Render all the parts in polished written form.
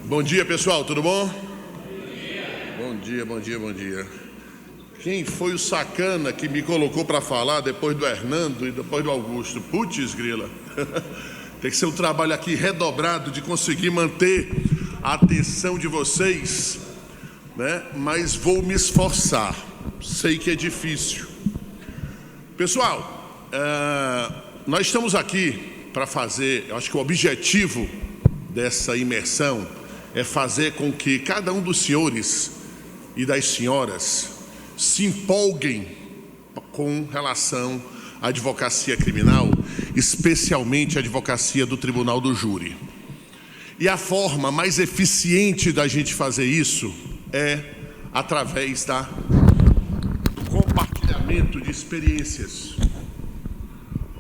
Bom dia, pessoal, tudo bom? Bom dia, bom dia, bom dia. Quem foi o sacana que me colocou para falar depois do Hernando e depois do Augusto? Putz, grila. Tem que ser um trabalho aqui redobrado de conseguir manter a atenção de vocês, né? Mas vou me esforçar. Sei que é difícil. Pessoal, nós estamos aqui para fazer, eu acho que o objetivo dessa imersão é fazer com que cada um dos senhores e das senhoras se empolguem com relação à advocacia criminal, especialmente a advocacia do Tribunal do Júri. E a forma mais eficiente da gente fazer isso é através do compartilhamento de experiências.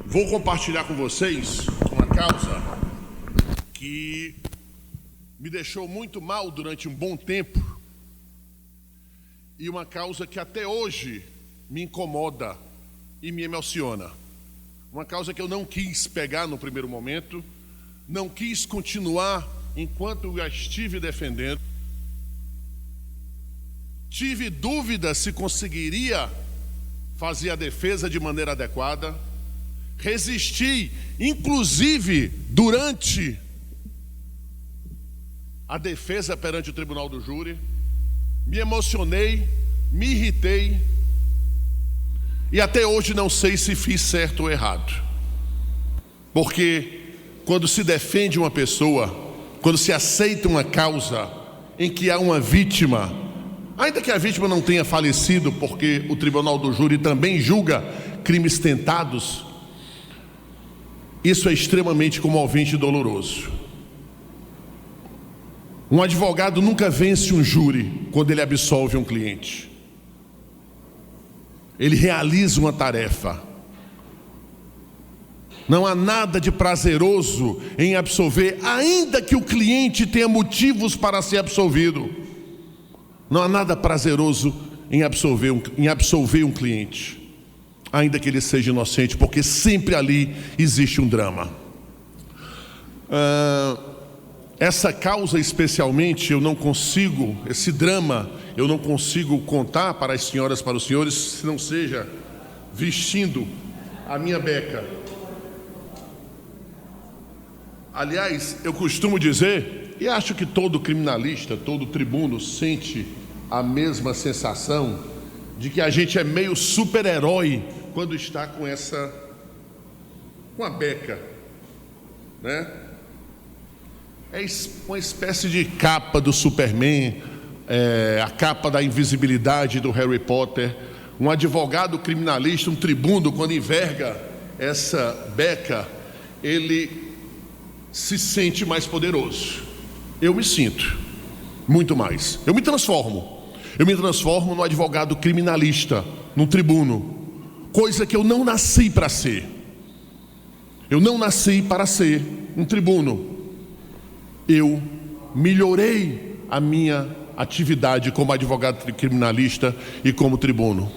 Vou compartilhar com vocês uma causa que me deixou muito mal durante um bom tempo e uma causa que até hoje me incomoda e me emociona. Uma causa que eu não quis pegar no primeiro momento, não quis continuar enquanto eu a estive defendendo. Tive dúvida se conseguiria fazer a defesa de maneira adequada. Resisti, inclusive, durante a defesa perante o Tribunal do Júri. Me emocionei, me irritei e até hoje não sei se fiz certo ou errado. Porque quando se defende uma pessoa, quando se aceita uma causa em que há uma vítima, ainda que a vítima não tenha falecido, porque o Tribunal do Júri também julga crimes tentados, isso é extremamente comovente e doloroso. Um advogado nunca vence um júri quando ele absolve um cliente. Ele realiza uma tarefa. Não há nada de prazeroso em absolver, ainda que o cliente tenha motivos para ser absolvido. Não há nada prazeroso em absolver um cliente, ainda que ele seja inocente, porque sempre ali existe um drama. Essa causa especialmente eu não consigo, esse drama eu não consigo contar para as senhoras, para os senhores, se não seja vestindo a minha beca. Aliás, eu costumo dizer, e acho que todo criminalista, todo tribuno sente a mesma sensação, de que a gente é meio super-herói quando está com a beca, né? É uma espécie de capa do Superman, a capa da invisibilidade do Harry Potter. Um advogado criminalista, um tribuno, quando enverga essa beca, ele se sente mais poderoso. Eu me sinto muito mais. Eu me transformo no advogado criminalista, num tribuno, coisa que eu não nasci para ser. Eu não nasci para ser um tribuno. Eu melhorei a minha atividade como advogado criminalista e como tribuno.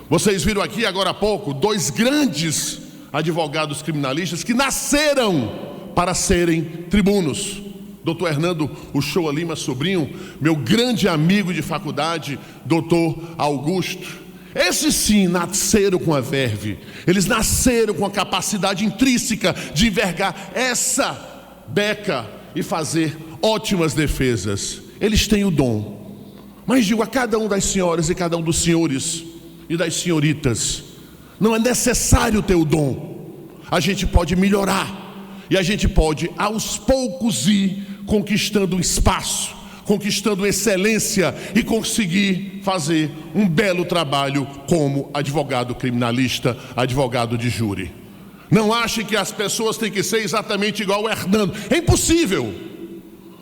Vocês viram aqui agora há pouco 2 grandes advogados criminalistas que nasceram para serem tribunos. Dr. Hernando Uchoa Lima Sobrinho, meu grande amigo de faculdade, Dr. Augusto. Esses sim nasceram com a verve, eles nasceram com a capacidade intrínseca de envergar essa beca e fazer ótimas defesas. Eles têm o dom. Mas digo a cada um das senhoras e cada um dos senhores e das senhoritas, não é necessário ter o dom. A gente pode melhorar e a gente pode aos poucos ir conquistando um espaço, conquistando excelência e conseguir fazer um belo trabalho como advogado criminalista, advogado de júri. Não achem que as pessoas têm que ser exatamente igual ao Hernando. É impossível.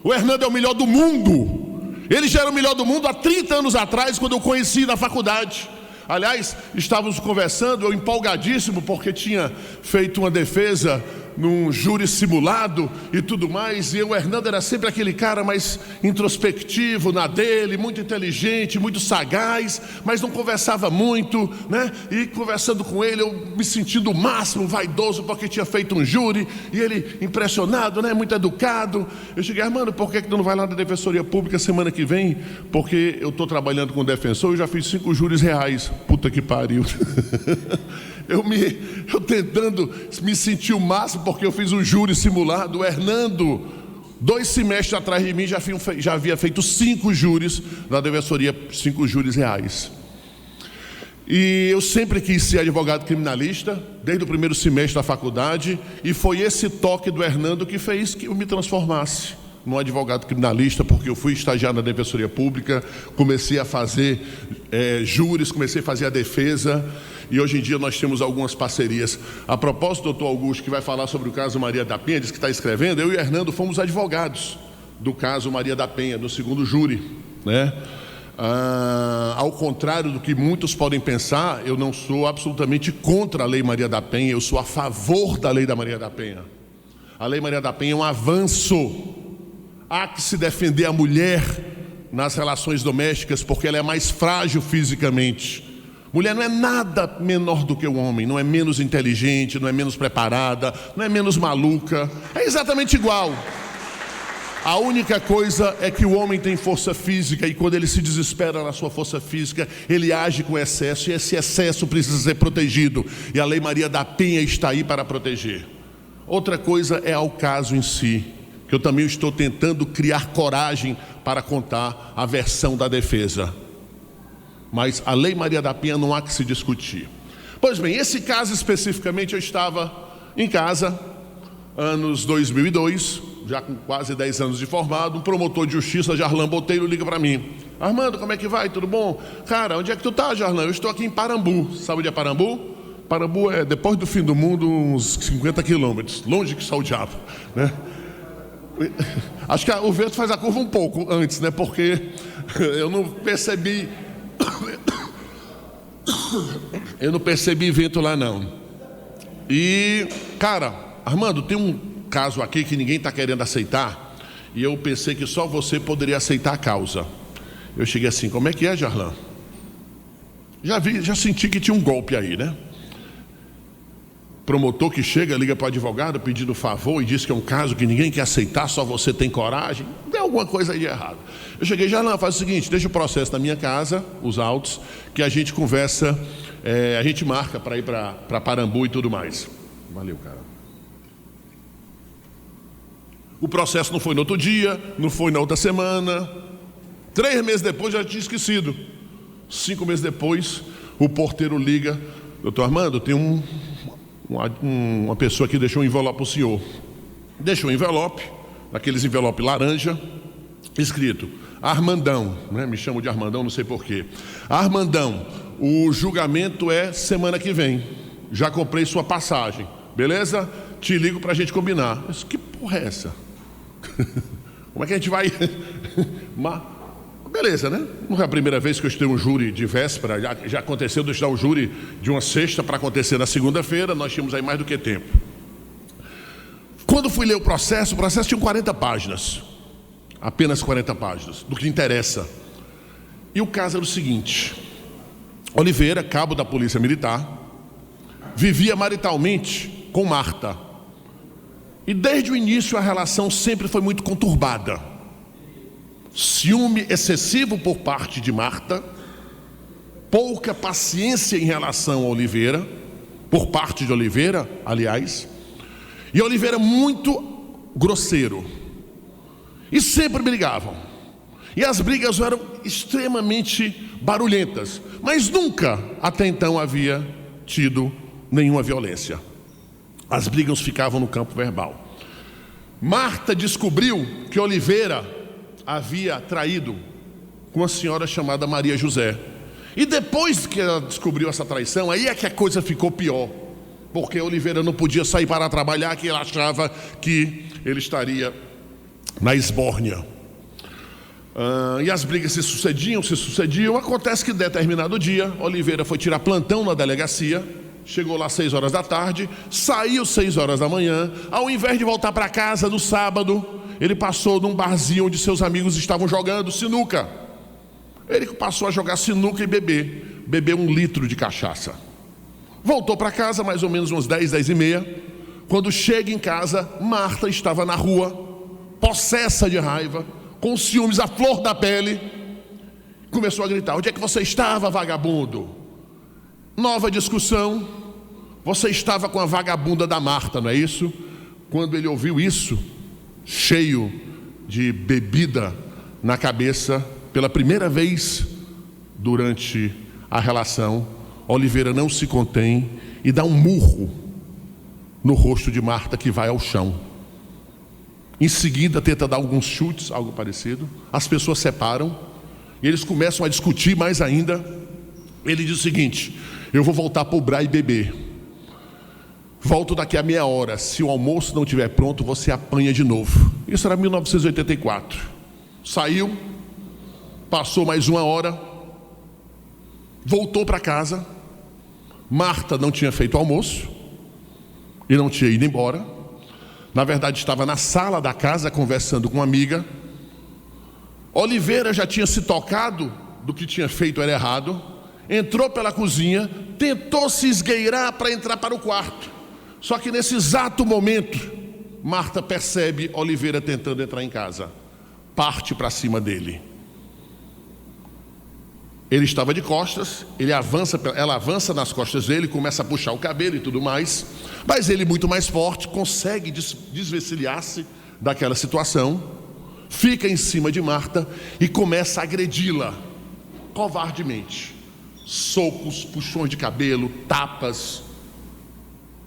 O Hernando é o melhor do mundo. Ele já era o melhor do mundo há 30 anos atrás, quando eu conheci na faculdade. Aliás, estávamos conversando, eu empolgadíssimo, porque tinha feito uma defesa num júri simulado e tudo mais, e o Hernando era sempre aquele cara mais introspectivo na dele, muito inteligente, muito sagaz, mas não conversava muito, né? E conversando com ele, eu me sentindo o máximo vaidoso, porque tinha feito um júri, e ele impressionado, né? Muito educado. Eu cheguei: Armando, por que tu não vai lá na Defensoria Pública semana que vem? Porque eu estou trabalhando com defensor, eu já fiz 5 júris reais. Puta que pariu. Eu tentando me sentir o máximo, porque eu fiz um júri simulado. O Hernando, 2 semestres atrás de mim, já havia feito 5 júris na Defensoria, 5 júris reais. E eu sempre quis ser advogado criminalista, desde o primeiro semestre da faculdade, e foi esse toque do Hernando que fez que eu me transformasse num advogado criminalista, porque eu fui estagiar na Defensoria Pública, comecei a fazer júris, comecei a fazer a defesa, e hoje em dia nós temos algumas parcerias. A propósito, doutor Augusto, que vai falar sobre o caso Maria da Penha, diz que está escrevendo, eu e o Hernando fomos advogados do caso Maria da Penha, no segundo júri, né? Ao contrário do que muitos podem pensar, eu não sou absolutamente contra a Lei Maria da Penha, eu sou a favor da Lei da Maria da Penha. A Lei Maria da Penha é um avanço. Há que se defender a mulher nas relações domésticas, porque ela é mais frágil fisicamente. Mulher não é nada menor do que o homem, não é menos inteligente, não é menos preparada, não é menos maluca, é exatamente igual. A única coisa é que o homem tem força física, e quando ele se desespera na sua força física, ele age com excesso, e esse excesso precisa ser protegido, e a Lei Maria da Penha está aí para proteger. Outra coisa é ao caso em si, que eu também estou tentando criar coragem para contar a versão da defesa. Mas a Lei Maria da Penha não há que se discutir. Pois bem, esse caso especificamente, eu estava em casa, anos 2002, já com quase 10 anos de formado. Um promotor de justiça, Jarlan Botelho, liga para mim: Armando, como é que vai? Tudo bom? Cara, onde é que tu tá, Jarlan? Eu estou aqui em Parambu. Sabe onde é Parambu? Parambu é, depois do fim do mundo, uns 50 quilômetros, longe que só o diabo, né? Acho que o vento faz a curva um pouco antes, né? Porque eu não percebi vento lá não. E, cara, Armando, tem um caso aqui que ninguém está querendo aceitar, e eu pensei que só você poderia aceitar a causa. Eu cheguei assim: como é que é, Jarlan? Já senti que tinha um golpe aí, né? Promotor que chega, liga para o advogado pedindo favor e diz que é um caso que ninguém quer aceitar, só você tem coragem. Tem alguma coisa aí de errado. Eu cheguei: já não, faz o seguinte, deixa o processo na minha casa, os autos, que a gente conversa, a gente marca para ir para Parambu e tudo mais. Valeu, cara. O processo não foi no outro dia, não foi na outra semana. 3 meses depois já tinha esquecido. 5 meses depois, o porteiro liga: doutor Armando, tem uma pessoa que deixou um envelope para o senhor. Deixou um envelope, aqueles envelopes laranja, escrito: Armandão, né? Me chamo de Armandão, não sei porquê. Armandão, o julgamento é semana que vem. Já comprei sua passagem, beleza? Te ligo para a gente combinar. Eu disse: que porra é essa? Como é que a gente vai? Beleza, né? Não é a primeira vez que eu estudei um júri de véspera. Já aconteceu de eu estudar um júri de uma sexta para acontecer na segunda-feira. Nós tínhamos aí mais do que tempo. Quando fui ler o processo tinha 40 páginas. Apenas 40 páginas, do que interessa. E o caso era o seguinte: Oliveira, cabo da Polícia Militar, vivia maritalmente com Marta. E desde o início a relação sempre foi muito conturbada. Ciúme excessivo por parte de Marta, pouca paciência em relação a Oliveira, por parte de Oliveira, aliás, e Oliveira muito grosseiro, e sempre brigavam, e as brigas eram extremamente barulhentas, mas nunca até então havia tido nenhuma violência. As brigas ficavam no campo verbal. Marta descobriu que Oliveira havia traído com uma senhora chamada Maria José. E depois que ela descobriu essa traição, aí é que a coisa ficou pior, porque Oliveira não podia sair para trabalhar, que ele achava que ele estaria na esbórnia. E as brigas se sucediam. Acontece que, em determinado dia, Oliveira foi tirar plantão na delegacia, chegou lá às 6 horas da tarde, saiu 6 horas da manhã. Ao invés de voltar para casa no sábado, ele passou num barzinho onde seus amigos estavam jogando sinuca. Ele passou a jogar sinuca e bebeu 1 litro de cachaça. Voltou para casa mais ou menos umas 10, 10 e meia. Quando chega em casa, Marta estava na rua, possessa de raiva, com ciúmes à flor da pele. Começou a gritar: onde é que você estava, vagabundo? Nova discussão. Você estava com a vagabunda da Marta, não é isso? Quando ele ouviu isso, cheio de bebida na cabeça, pela primeira vez durante a relação, Oliveira não se contém e dá um murro no rosto de Marta, que vai ao chão. Em seguida tenta dar alguns chutes, algo parecido. As pessoas separam e eles começam a discutir mais ainda. Ele diz o seguinte: eu vou voltar para o bar e beber. Volto daqui a meia hora. Se o almoço não estiver pronto, você apanha de novo. Isso era 1984. Saiu, passou mais 1 hora, voltou para casa. Marta não tinha feito almoço e não tinha ido embora. Na verdade, estava na sala da casa conversando com uma amiga. Oliveira já tinha se tocado do que tinha feito era errado. Entrou pela cozinha, tentou se esgueirar para entrar para o quarto. Só que nesse exato momento, Marta percebe Oliveira tentando entrar em casa. Parte para cima dele. Ele estava de costas, ela avança nas costas dele, começa a puxar o cabelo e tudo mais. Mas ele, muito mais forte, consegue desvencilhar-se daquela situação. Fica em cima de Marta e começa a agredi-la covardemente. Socos, puxões de cabelo, tapas.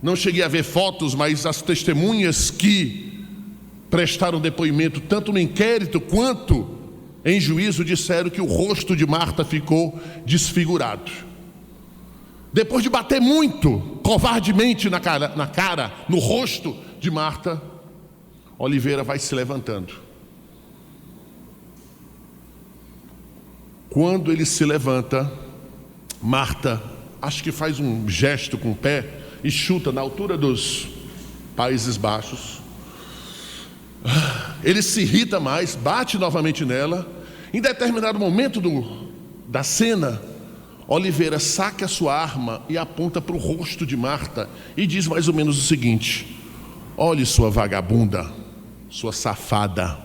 Não cheguei a ver fotos, mas as testemunhas que prestaram depoimento tanto no inquérito quanto em juízo disseram que o rosto de Marta ficou desfigurado. Depois de bater muito covardemente na cara, no rosto de Marta, Oliveira vai se levantando. Quando ele se levanta, Marta, acho que faz um gesto com o pé e chuta na altura dos Países Baixos. Ele se irrita mais, bate novamente nela. Em determinado momento da cena, Oliveira saca a sua arma e aponta para o rosto de Marta e diz mais ou menos o seguinte: olhe, sua vagabunda, sua safada,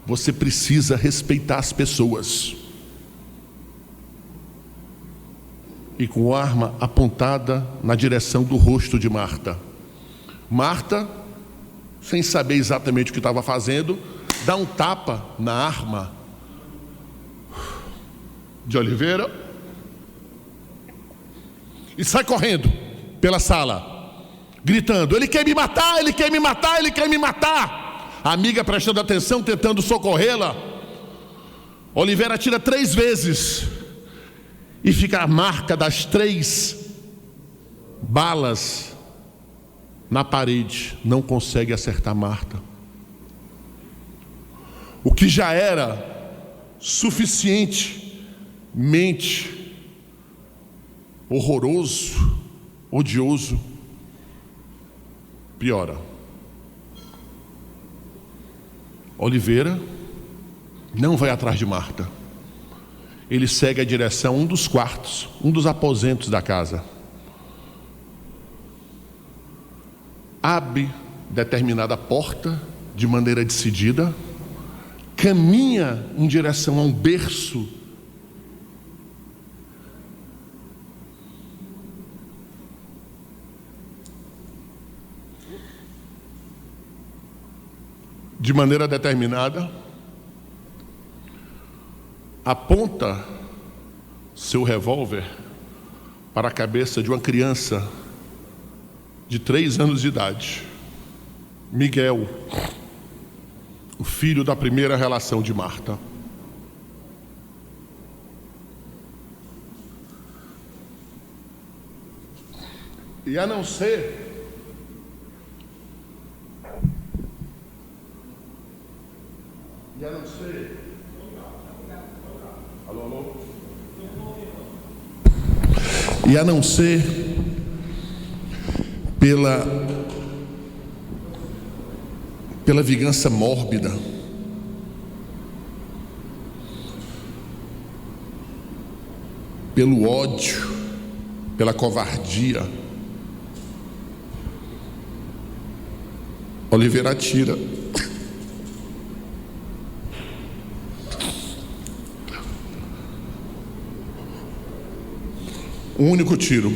você precisa respeitar as pessoas. E com a arma apontada na direção do rosto de Marta. Marta, sem saber exatamente o que estava fazendo, dá um tapa na arma de Oliveira e sai correndo pela sala, gritando: ele quer me matar, ele quer me matar, ele quer me matar. A amiga prestando atenção, tentando socorrê-la. Oliveira atira 3 vezes e fica a marca das 3 balas na parede. Não consegue acertar Marta. O que já era suficientemente horroroso, odioso, piora. Oliveira não vai atrás de Marta. Ele segue a direção a um dos quartos, um dos aposentos da casa. Abre determinada porta de maneira decidida, caminha em direção a um berço de maneira determinada, aponta seu revólver para a cabeça de uma criança de 3 anos de idade, Miguel, o filho da primeira relação de Marta. E a não ser pela vingança mórbida, pelo ódio, pela covardia. Oliveira atira. Um único tiro.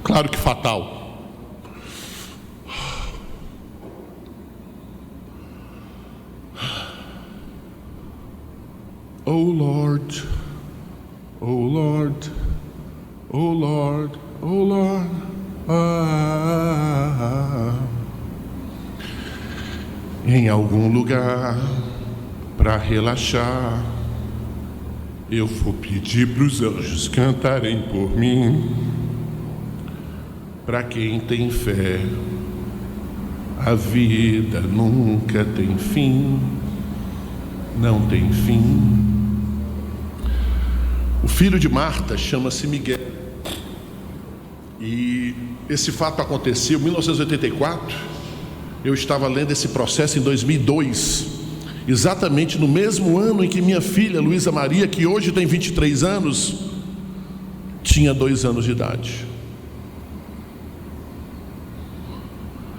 Claro que fatal. Oh Lord, oh Lord, oh Lord, oh Lord. Em algum lugar para relaxar, eu vou pedir para os anjos cantarem por mim. Para quem tem fé, a vida nunca tem fim, não tem fim. O filho de Marta chama-se Miguel. E esse fato aconteceu em 1984. Eu estava lendo esse processo em 2002, exatamente no mesmo ano em que minha filha Luísa Maria, que hoje tem 23 anos, tinha 2 anos de idade.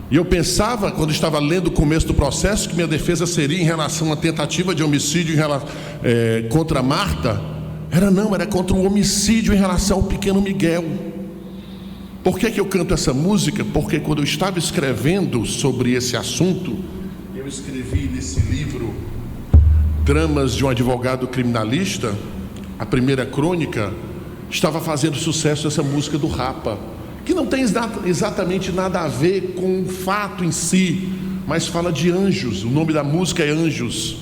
E eu pensava, quando estava lendo o começo do processo, que minha defesa seria em relação à tentativa de homicídio contra Marta. Era contra o homicídio em relação ao pequeno Miguel. Por que eu canto essa música? Porque quando eu estava escrevendo sobre esse assunto, eu escrevi nesse livro Dramas de um Advogado Criminalista, a primeira crônica, estava fazendo sucesso essa música do Rapa, que não tem exatamente nada a ver com o fato em si, mas fala de anjos. O nome da música é Anjos.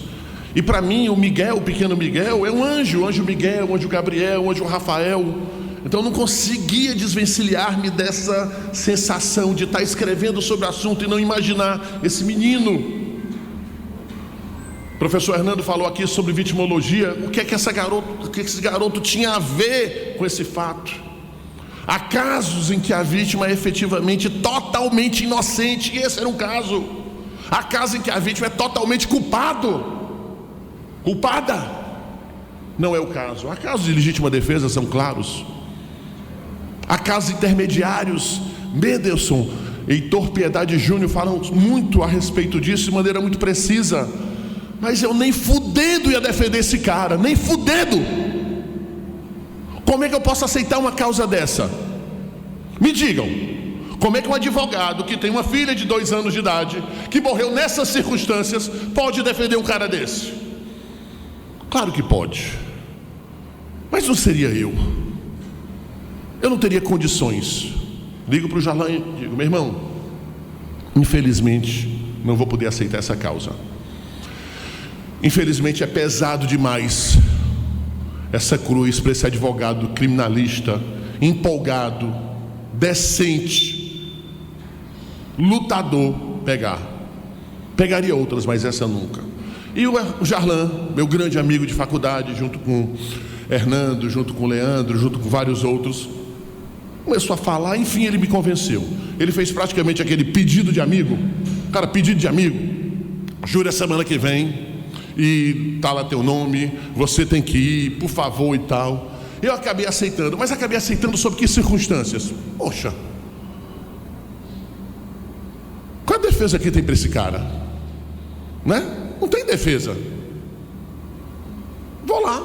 E para mim o Miguel, o pequeno Miguel, é um anjo. O anjo Miguel, o anjo Gabriel, o anjo Rafael. Então eu não conseguia desvencilhar-me dessa sensação de estar escrevendo sobre o assunto e não imaginar esse menino. O professor Hernando falou aqui sobre vitimologia. O que é que esse garoto tinha a ver com esse fato? Há casos em que a vítima é efetivamente totalmente inocente, e esse era um caso. Há casos em que a vítima é totalmente culpada. Não é o caso. Há casos de legítima defesa, são claros. Há casos intermediários. Mendelson, Heitor Piedade Júnior falam muito a respeito disso de maneira muito precisa. Mas eu nem fudendo ia defender esse cara, nem fudendo. Como é que eu posso aceitar uma causa dessa? Me digam, como é que um advogado que tem uma filha de 2 anos de idade, que morreu nessas circunstâncias, pode defender um cara desse? Claro que pode, mas não seria eu não teria condições. Ligo para o Jarlan e digo: meu irmão, infelizmente não vou poder aceitar essa causa. Infelizmente é pesado demais essa cruz para esse advogado criminalista, empolgado, decente, lutador, pegaria outras, mas essa nunca. E o Jarlan, meu grande amigo de faculdade, junto com Hernando, junto com Leandro, junto com vários outros, começou a falar. Enfim, ele me convenceu. Ele fez praticamente aquele pedido de amigo. Cara, pedido de amigo: jura semana que vem, e tá lá teu nome, você tem que ir, por favor e tal. Eu acabei aceitando, mas acabei aceitando sob que circunstâncias? Poxa, qual a defesa que tem para esse cara? Né? Não tem defesa. Vou lá,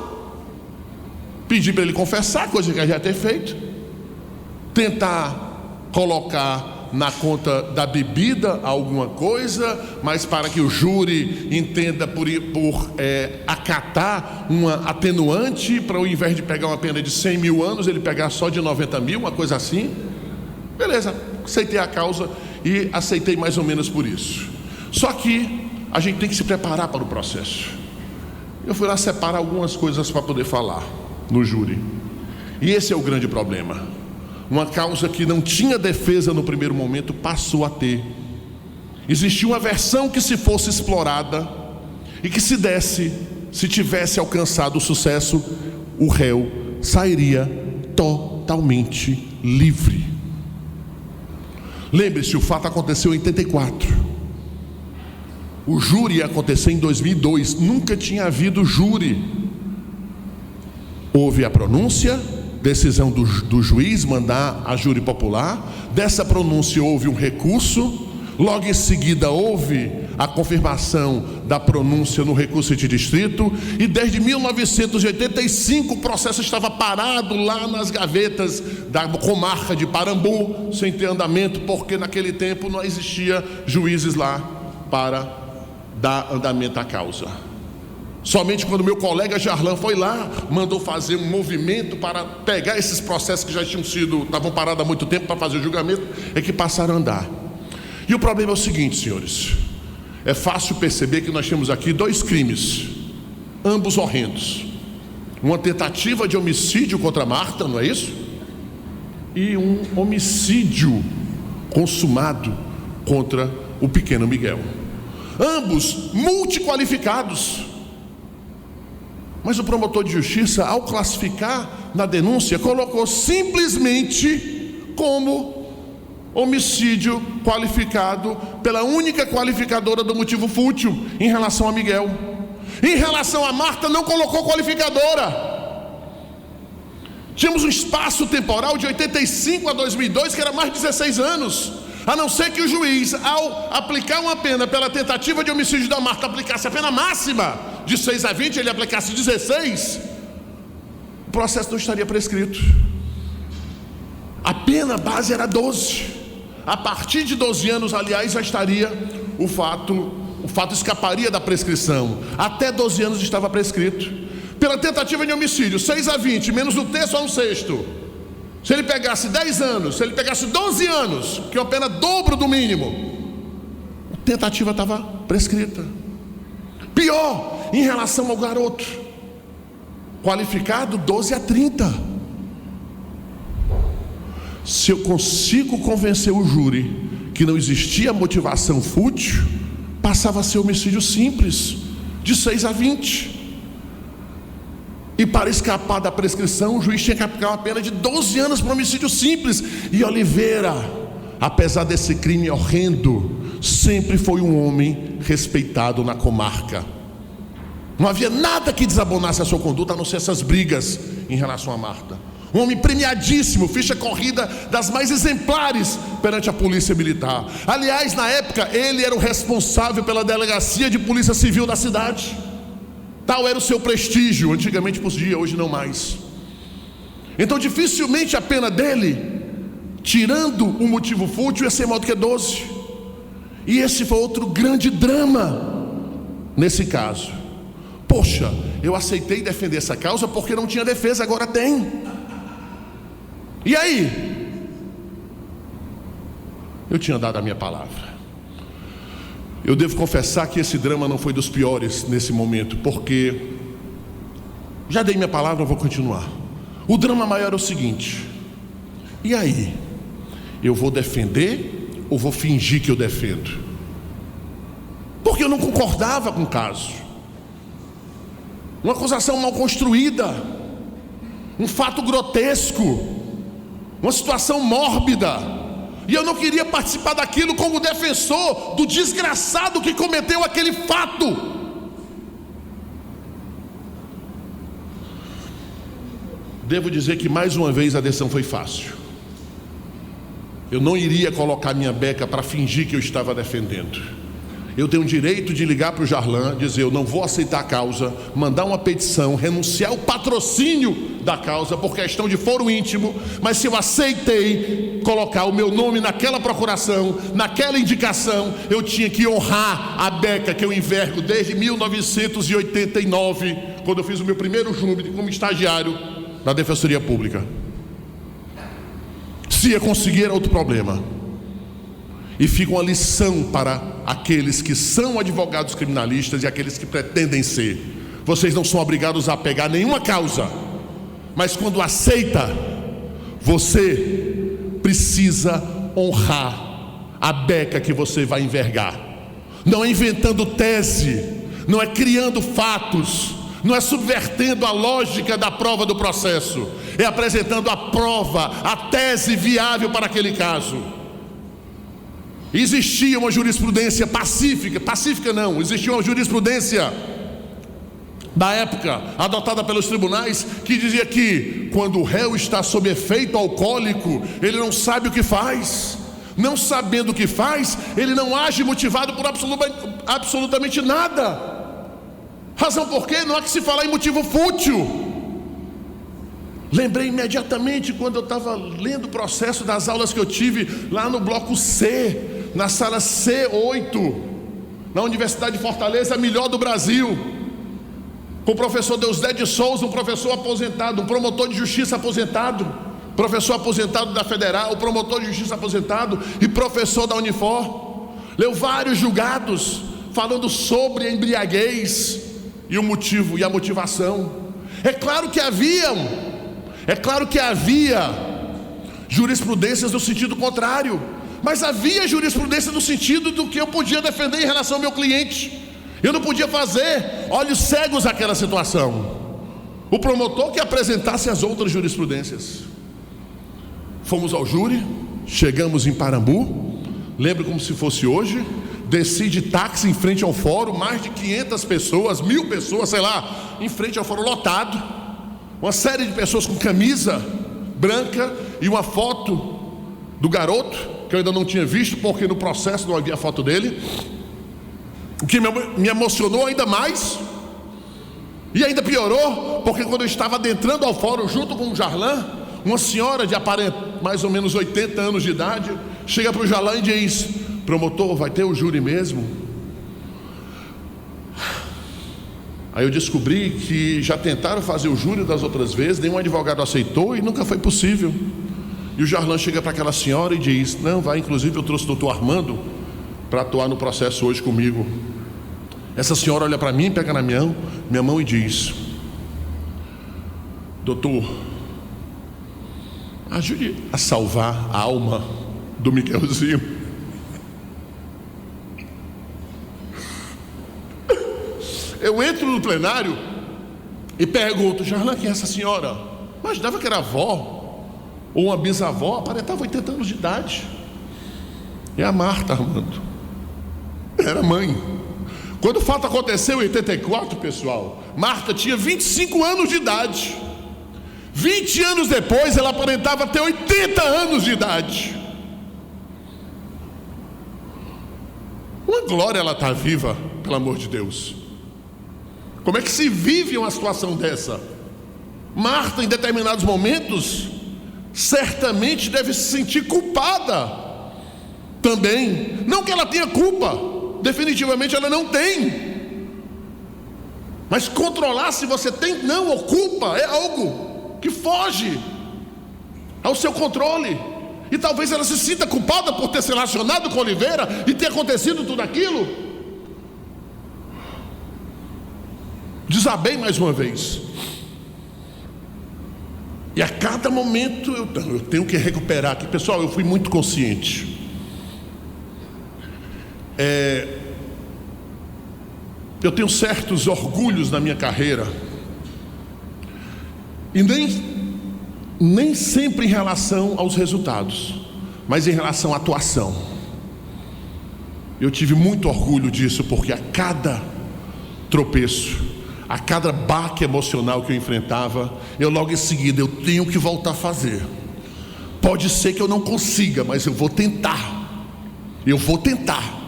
pedir para ele confessar, coisa que ele já ter feito, tentar colocar na conta da bebida alguma coisa, mas para que o júri entenda por acatar uma atenuante, para ao invés de pegar uma pena de 100 mil anos, ele pegar só de 90 mil, uma coisa assim. Beleza, aceitei a causa e aceitei mais ou menos por isso. Só que a gente tem que se preparar para o processo. Eu fui lá separar algumas coisas para poder falar no júri. E esse é o grande problema. uma causa que não tinha defesa no primeiro momento, passou a ter. Existia uma versão que, se fosse explorada e que se tivesse alcançado o sucesso, o réu sairia totalmente livre. Lembre-se, o fato aconteceu em 84. O júri ia acontecer em 2002. Nunca tinha havido júri. Houve a pronúncia, decisão do juiz mandar a júri popular. Dessa pronúncia houve um recurso. Logo em seguida houve a confirmação da pronúncia no recurso de distrito. E desde 1985 o processo estava parado lá nas gavetas da comarca de Parambu, sem ter andamento, porque naquele tempo não existia juízes lá para dar andamento à causa. Somente quando meu colega Jarlan foi lá, mandou fazer um movimento para pegar esses processos que já estavam parados há muito tempo para fazer o julgamento, é que passaram a andar. E o problema é o seguinte, senhores: é fácil perceber que nós temos aqui dois crimes, ambos horrendos. Uma tentativa de homicídio contra Marta, não é isso? E um homicídio consumado contra o pequeno Miguel. Ambos multiqualificados. Mas o promotor de justiça, ao classificar na denúncia, colocou simplesmente como homicídio qualificado pela única qualificadora do motivo fútil em relação a Miguel. Em relação a Marta, não colocou qualificadora. Tínhamos um espaço temporal de 85 a 2002, que era mais de 16 anos. A não ser que o juiz, ao aplicar uma pena pela tentativa de homicídio da Marta, aplicasse a pena máxima de 6 a 20, ele aplicasse 16, o processo não estaria prescrito. A pena base era 12. A partir de 12 anos, aliás, já estaria o fato escaparia da prescrição. Até 12 anos estava prescrito. Pela tentativa de homicídio, 6 a 20, menos um terço a um sexto. Se ele pegasse 10 anos, se ele pegasse 12 anos, que é uma pena dobro do mínimo, a tentativa estava prescrita. Pior, em relação ao garoto, qualificado 12 a 30. Se eu consigo convencer o júri que não existia motivação fútil, passava a ser homicídio simples, de 6 a 20. E para escapar da prescrição, o juiz tinha que aplicar uma pena de 12 anos para homicídio simples. E Oliveira, apesar desse crime horrendo, sempre foi um homem respeitado na comarca. Não havia nada que desabonasse a sua conduta, a não ser essas brigas em relação a Marta. Um homem premiadíssimo, ficha corrida das mais exemplares perante a polícia militar. Aliás, na época, ele era o responsável pela delegacia de polícia civil da cidade. Tal era o seu prestígio, antigamente podia, hoje não mais. Então dificilmente a pena dele, tirando o motivo fútil, ia ser maior do que 12. E esse foi outro grande drama nesse caso. Poxa, eu aceitei defender essa causa porque não tinha defesa, agora tem. E aí? Eu tinha dado a minha palavra. Eu devo confessar que esse drama não foi dos piores nesse momento, porque já dei minha palavra, eu vou continuar. O drama maior é o seguinte: e aí? Eu vou defender ou vou fingir que eu defendo? Porque eu não concordava com o caso. Uma acusação mal construída, um fato grotesco, uma situação mórbida. E eu não queria participar daquilo como defensor do desgraçado que cometeu aquele fato. Devo dizer que mais uma vez a decisão foi fácil. Eu não iria colocar minha beca para fingir que eu estava defendendo. Eu tenho o direito de ligar para o Jarlan, dizer: eu não vou aceitar a causa, mandar uma petição, renunciar ao patrocínio da causa por questão de foro íntimo. Mas se eu aceitei colocar o meu nome naquela procuração, naquela indicação, eu tinha que honrar a beca que eu envergo desde 1989, quando eu fiz o meu primeiro júri como estagiário na Defensoria Pública. Se ia conseguir, era outro problema. E fica uma lição para aqueles que são advogados criminalistas e aqueles que pretendem ser: vocês não são obrigados a pegar nenhuma causa, mas quando aceita, você precisa honrar a beca que você vai envergar. Não é inventando tese, não é criando fatos, não é subvertendo a lógica da prova do processo, é apresentando a prova, a tese viável para aquele caso. Existia uma jurisprudência pacífica não, existia uma jurisprudência da época, adotada pelos tribunais, que dizia que quando o réu está sob efeito alcoólico, ele não sabe o que faz. Não sabendo o que faz, ele não age motivado por absolutamente nada. Razão por quê? Não há que se falar em motivo fútil. Lembrei imediatamente quando eu estava lendo o processo das aulas que eu tive lá no bloco C, na sala C8, na Universidade de Fortaleza, a melhor do Brasil, com o professor Deusdé de Souza, um professor aposentado, um promotor de justiça aposentado, professor aposentado da Federal, promotor de justiça aposentado e professor da Unifor. Leu vários julgados falando sobre a embriaguez e o motivo e a motivação. É claro que havia jurisprudências no sentido contrário, mas havia jurisprudência no sentido do que eu podia defender em relação ao meu cliente. Eu não podia fazer olhos cegos àquela situação. O promotor que apresentasse as outras jurisprudências. Fomos ao júri, chegamos em Parambu, lembro como se fosse hoje, desci de táxi em frente ao fórum, mais de 500 pessoas, 1000 pessoas, sei lá, em frente ao fórum lotado, uma série de pessoas com camisa branca e uma foto do garoto, que eu ainda não tinha visto, porque no processo não havia foto dele. O que me emocionou ainda mais, e ainda piorou, porque quando eu estava adentrando ao fórum junto com o Jarlan, uma senhora de mais ou menos 80 anos de idade chega para o Jarlan e diz: promotor, vai ter o júri mesmo? Aí eu descobri que já tentaram fazer o júri das outras vezes, nenhum advogado aceitou e nunca foi possível. E o Jarlan chega para aquela senhora e diz: não, vai, inclusive eu trouxe o doutor Armando para atuar no processo hoje comigo. Essa senhora olha para mim, pega na minha mão e diz: doutor, ajude a salvar a alma do Miguelzinho. Eu entro no plenário e pergunto: Jarlan, quem é essa senhora? Imaginava que era avó ou uma bisavó, aparentava 80 anos de idade. É a Marta, Armando. Era mãe. Quando o fato aconteceu em 84, pessoal, Marta tinha 25 anos de idade. 20 anos depois, ela aparentava ter 80 anos de idade. Uma glória ela estar viva, pelo amor de Deus. Como é que se vive uma situação dessa? Marta, em determinados momentos, certamente deve se sentir culpada também. Não que ela tenha culpa, definitivamente ela não tem. Mas controlar se você tem não ou culpa é algo que foge ao seu controle. E talvez ela se sinta culpada por ter se relacionado com Oliveira e ter acontecido tudo aquilo. Desabei mais uma vez. E a cada momento eu tenho que recuperar aqui. Pessoal, eu fui muito consciente. Eu tenho certos orgulhos na minha carreira. E nem sempre em relação aos resultados, mas em relação à atuação. Eu tive muito orgulho disso, porque a cada tropeço, a cada baque emocional que eu enfrentava, eu logo em seguida, eu tenho que voltar a fazer. Pode ser que eu não consiga, mas eu vou tentar. Eu vou tentar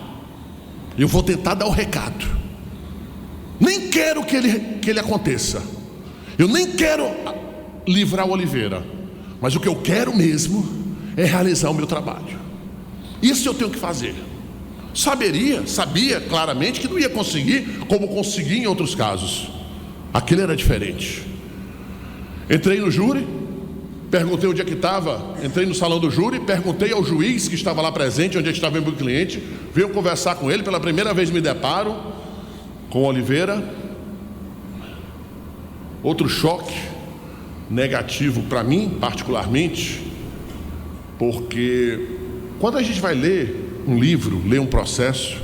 dar o recado. Nem quero que ele aconteça. Eu nem quero livrar o Oliveira, mas o que eu quero mesmo é realizar o meu trabalho. Isso eu tenho que fazer. Sabia claramente que não ia conseguir como consegui em outros casos. Aquele era diferente. Entrei no júri, perguntei onde é que estava. Entrei no salão do júri, perguntei ao juiz que estava lá presente onde é que estava o meu cliente. Veio conversar com ele, pela primeira vez me deparo com Oliveira. Outro choque negativo para mim, particularmente, Porque quando a gente vai ler um livro, ler um processo,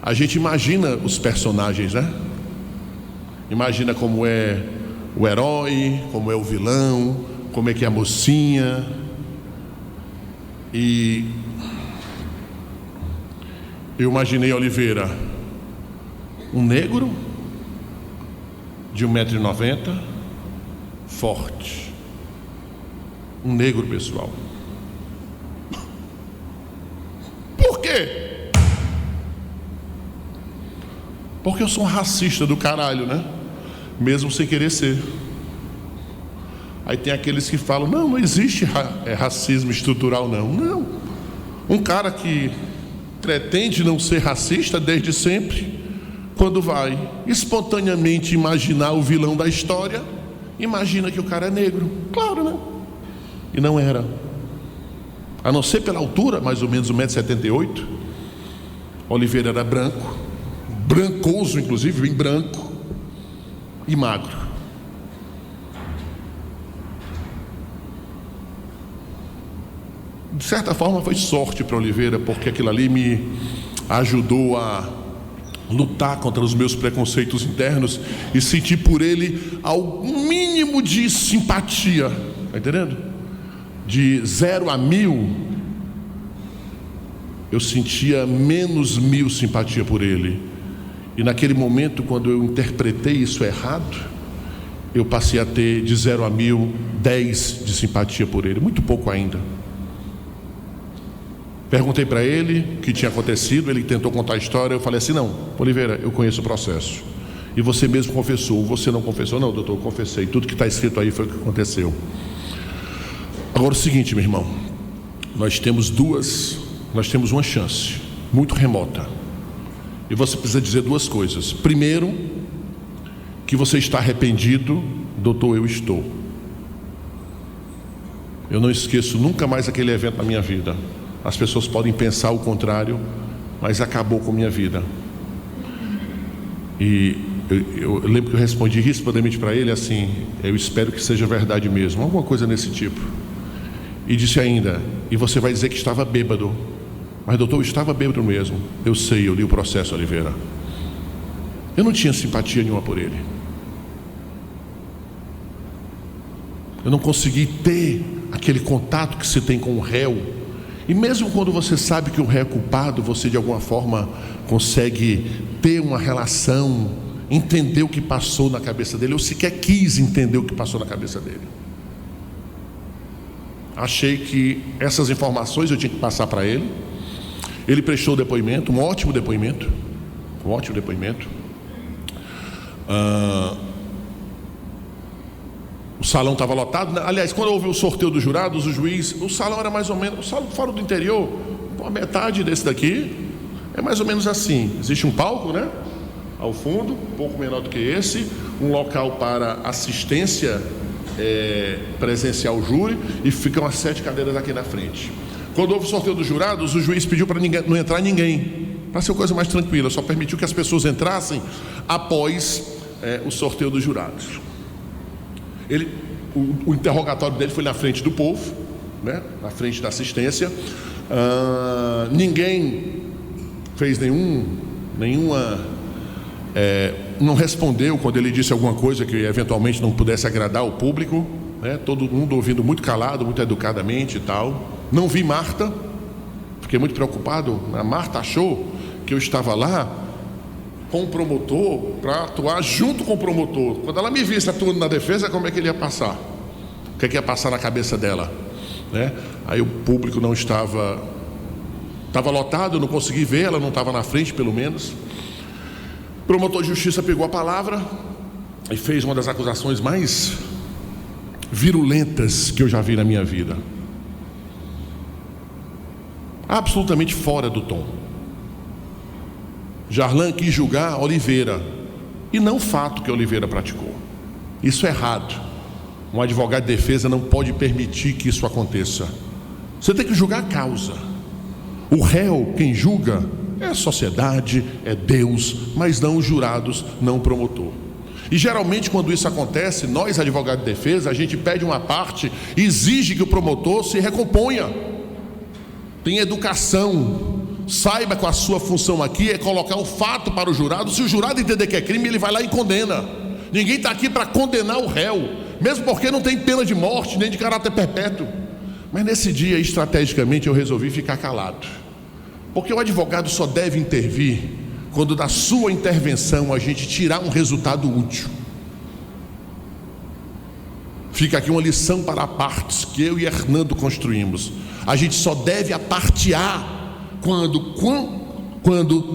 a gente imagina os personagens, né? Imagina como é o herói, como é o vilão, como é que é a mocinha. E eu imaginei Oliveira, um negro de 1,90 m, forte. Um negro, pessoal. Por quê? Porque eu sou um racista do caralho, né? Mesmo sem querer ser. Aí tem aqueles que falam, não existe racismo estrutural, não. Um cara que pretende não ser racista desde sempre, quando vai espontaneamente imaginar o vilão da história, imagina que o cara é negro. Claro, né? E não era. A não ser pela altura, mais ou menos 1,78 m, Oliveira era branco, brancoso inclusive, bem branco e magro. De certa forma foi sorte para Oliveira, porque aquilo ali me ajudou a lutar contra os meus preconceitos internos e sentir por ele algum mínimo de simpatia, tá entendendo? De 0 a 1000, eu sentia menos 1000 simpatia por ele. E naquele momento, quando eu interpretei isso errado, eu passei a ter de 0 a 1000, 10 de simpatia por ele, muito pouco ainda. Perguntei para ele o que tinha acontecido, ele tentou contar a história, eu falei assim, não, Oliveira, eu conheço o processo. E você mesmo confessou, você não confessou? Não, doutor, eu confessei, tudo que está escrito aí foi o que aconteceu. Agora o seguinte, meu irmão, nós temos uma chance, muito remota. E você precisa dizer duas coisas. Primeiro, que você está arrependido, doutor, eu estou. Eu não esqueço nunca mais aquele evento na minha vida. As pessoas podem pensar o contrário, mas acabou com a minha vida. E eu lembro que eu respondi rispadamente para ele assim, eu espero que seja verdade mesmo, alguma coisa nesse tipo. E disse ainda, e você vai dizer que estava bêbado. Mas doutor, eu estava bêbado mesmo. Eu sei, eu li o processo, Oliveira. Eu não tinha simpatia nenhuma por ele. Eu não consegui ter aquele contato que se tem com o réu. E mesmo quando você sabe que o réu é culpado, você de alguma forma consegue ter uma relação, entender o que passou na cabeça dele. Eu sequer quis entender o que passou na cabeça dele. Achei que essas informações eu tinha que passar para ele. Ele prestou depoimento, um ótimo depoimento. O salão estava lotado. Aliás, quando houve o sorteio dos jurados, o juiz, o salão era mais ou menos, o salão fora do interior, a metade desse daqui é mais ou menos assim. Existe um palco, né? Ao fundo, um pouco menor do que esse, um local para assistência presencial ao júri, e ficam as 7 cadeiras aqui na frente. Quando houve o sorteio dos jurados, o juiz pediu para não entrar ninguém, para ser uma coisa mais tranquila, só permitiu que as pessoas entrassem após o sorteio dos jurados. O interrogatório dele foi na frente do povo, né? Na frente da assistência. Ninguém fez não respondeu quando ele disse alguma coisa que eventualmente não pudesse agradar o público, né? Todo mundo ouvindo muito calado, muito educadamente e tal. Não vi Marta, fiquei muito preocupado. A Marta achou que eu estava lá com o promotor para atuar junto com o promotor. Quando ela me visse atuando na defesa, como é que ele ia passar? O que é que ia passar na cabeça dela, né? Aí o público não estava lotado, eu não consegui ver, ela não estava na frente, pelo menos. O promotor de justiça pegou a palavra e fez uma das acusações mais virulentas que eu já vi na minha vida. Absolutamente fora do tom. Jarlan quis julgar Oliveira e não o fato que Oliveira praticou. Isso é errado. Um advogado de defesa não pode permitir que isso aconteça. Você tem que julgar a causa. O réu, quem julga, é a sociedade, é Deus, mas não os jurados, não o promotor. E geralmente quando isso acontece, nós advogados de defesa, a gente pede uma parte e exige que o promotor se recomponha. tenha educação, saiba que a sua função aqui é colocar o fato para o jurado. Se o jurado entender que é crime, ele vai lá e condena. Ninguém está aqui para condenar o réu, mesmo porque não tem pena de morte, nem de caráter perpétuo. Mas nesse dia, estrategicamente, eu resolvi ficar calado, porque o advogado só deve intervir quando da sua intervenção a gente tirar um resultado útil. Fica aqui uma lição para partes que eu e Hernando construímos. A gente só deve apartear quando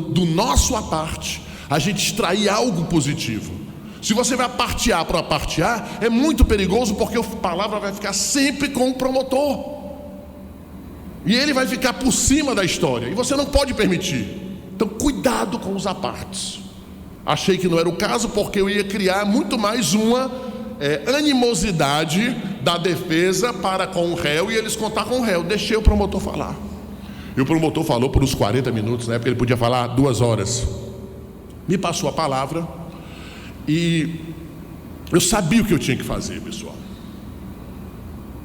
do nosso aparte a gente extrair algo positivo. Se você vai apartear para apartear, é muito perigoso, porque a palavra vai ficar sempre com o promotor, e ele vai ficar por cima da história, e você não pode permitir. Então cuidado com os apartes. Achei que não era o caso, porque eu ia criar muito mais uma animosidade da defesa para com o réu, e eles contar com o réu. Deixei o promotor falar, e o promotor falou por uns 40 minutos, né, porque ele podia falar 2 horas. Me passou a palavra, e eu sabia o que eu tinha que fazer, pessoal.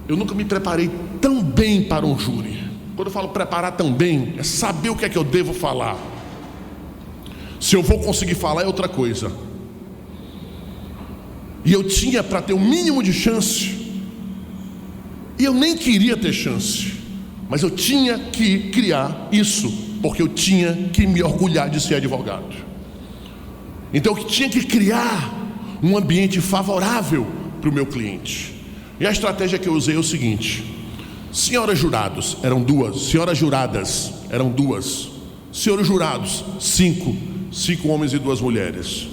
Eu nunca me preparei tão bem para um júri. Quando eu falo preparar tão bem, é saber o que é que eu devo falar. Se eu vou conseguir falar é outra coisa. E eu tinha para ter o mínimo de chance, e eu nem queria ter chance, mas eu tinha que criar isso, porque eu tinha que me orgulhar de ser advogado. Então eu tinha que criar um ambiente favorável para o meu cliente. E a estratégia que eu usei é o seguinte: senhoras jurados eram 2, senhoras juradas eram 2, senhores jurados 5 homens e 2 mulheres.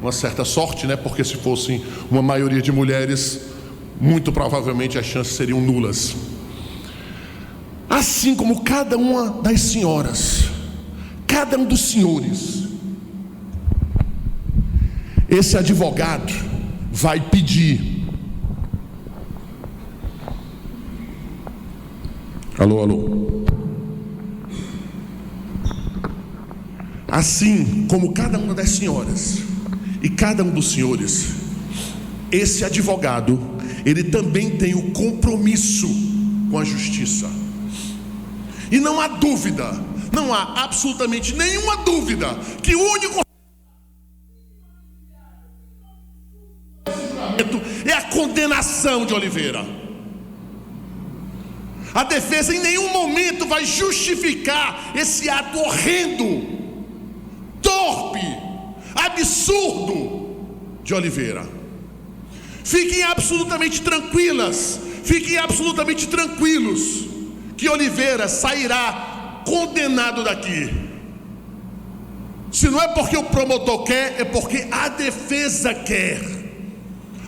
Uma certa sorte, né? Porque se fossem uma maioria de mulheres, muito provavelmente as chances seriam nulas. Assim como cada uma das senhoras, cada um dos senhores, esse advogado vai pedir. Alô. Assim como cada uma das senhoras e cada um dos senhores, esse advogado, ele também tem o compromisso com a justiça. E não há dúvida, não há absolutamente nenhuma dúvida, que o único é a condenação de Oliveira. A defesa em nenhum momento vai justificar esse ato horrendo, torpe, absurdo de Oliveira. Fiquem absolutamente tranquilas, fiquem absolutamente tranquilos, que Oliveira sairá condenado daqui. Se não é porque o promotor quer, é porque a defesa quer.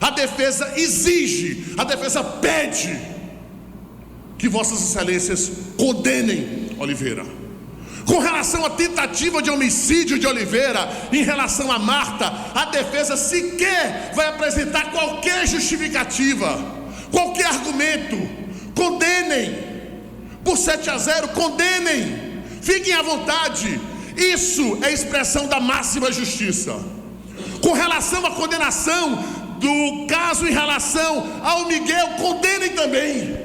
A defesa exige, a defesa pede que vossas excelências condenem Oliveira. Com relação à tentativa de homicídio de Oliveira, em relação a Marta, a defesa sequer vai apresentar qualquer justificativa, qualquer argumento. Condenem por 7-0, condenem, fiquem à vontade. Isso é expressão da máxima justiça. Com relação à condenação do caso em relação ao Miguel, condenem também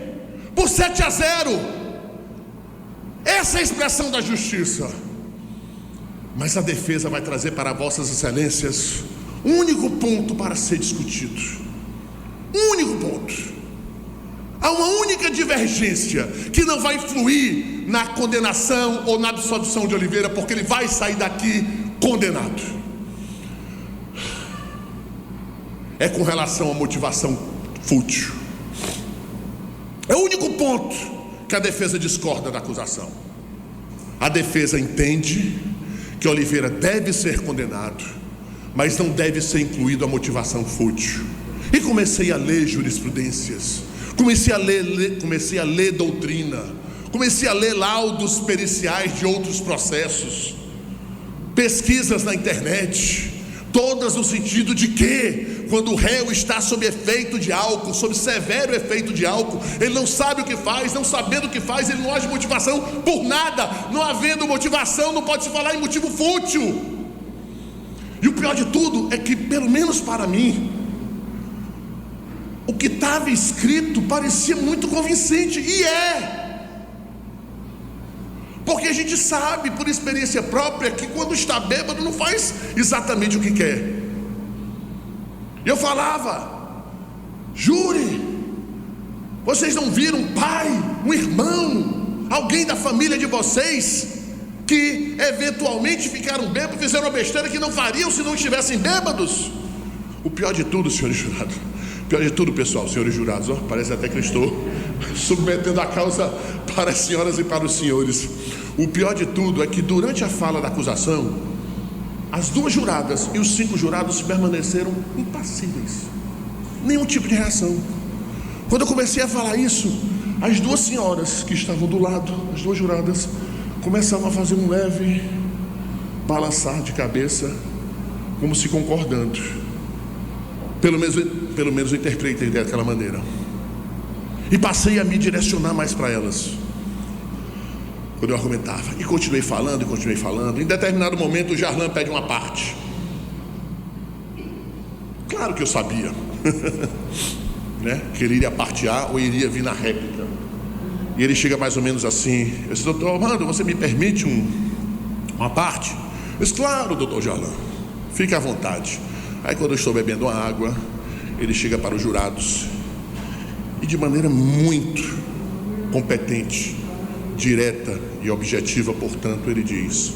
por 7-0. Essa é a expressão da justiça. Mas a defesa vai trazer para vossas excelências um único ponto para ser discutido. Um único ponto. Há uma única divergência que não vai influir na condenação ou na absolvição de Oliveira, porque ele vai sair daqui condenado. É com relação à motivação fútil. É o único ponto que a defesa discorda da acusação. A defesa entende que Oliveira deve ser condenado, mas não deve ser incluído a motivação fútil. E comecei a ler jurisprudências, comecei a ler doutrina, comecei a ler laudos periciais de outros processos, pesquisas na internet, todas no sentido de que quando o réu está sob efeito de álcool, sob severo efeito de álcool, ele não sabe o que faz, não sabendo o que faz, ele não age motivação por nada. Não havendo motivação, não pode se falar em motivo fútil. E o pior de tudo é que, pelo menos para mim, o que estava escrito parecia muito convincente, e é. Porque a gente sabe por experiência própria que quando está bêbado não faz exatamente o que quer. Eu falava: jure, vocês não viram um pai, um irmão, alguém da família de vocês que eventualmente ficaram bêbados, fizeram uma besteira que não fariam se não estivessem bêbados? O pior de tudo, senhores jurados, pior de tudo, pessoal, senhores jurados, parece até que eu estou submetendo a causa para as senhoras e para os senhores. O pior de tudo é que durante a fala da acusação, as 2 juradas e os 5 jurados permaneceram impassíveis, nenhum tipo de reação. Quando eu comecei a falar isso, as 2 senhoras que estavam do lado, as 2 juradas, começavam a fazer um leve balançar de cabeça, como se concordando. Pelo menos eu interpretei daquela maneira. E passei a me direcionar mais para elas quando eu argumentava. E continuei falando. Em determinado momento o Jarlan pede uma parte. Claro que eu sabia né, que ele iria partear ou iria vir na réplica. E ele chega mais ou menos assim: eu disse: doutor Armando, você me permite uma parte? Eu disse: claro, doutor Jarlan, fique à vontade. Aí quando eu estou bebendo uma água, ele chega para os jurados e de maneira muito competente, direta e objetiva, portanto, ele diz: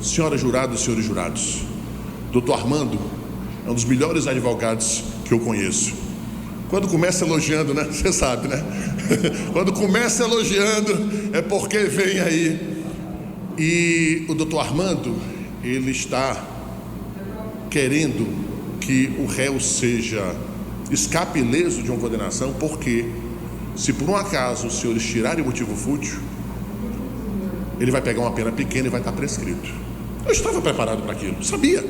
senhoras juradas, senhores jurados, doutor Armando é um dos melhores advogados que eu conheço. Quando começa elogiando, né? Você sabe, né? Quando começa elogiando é porque vem aí. E o doutor Armando, ele está querendo que o réu seja escape ileso de uma condenação, porque se por um acaso os senhores tirarem o motivo fútil, ele vai pegar uma pena pequena e vai estar prescrito. Eu estava preparado para aquilo, sabia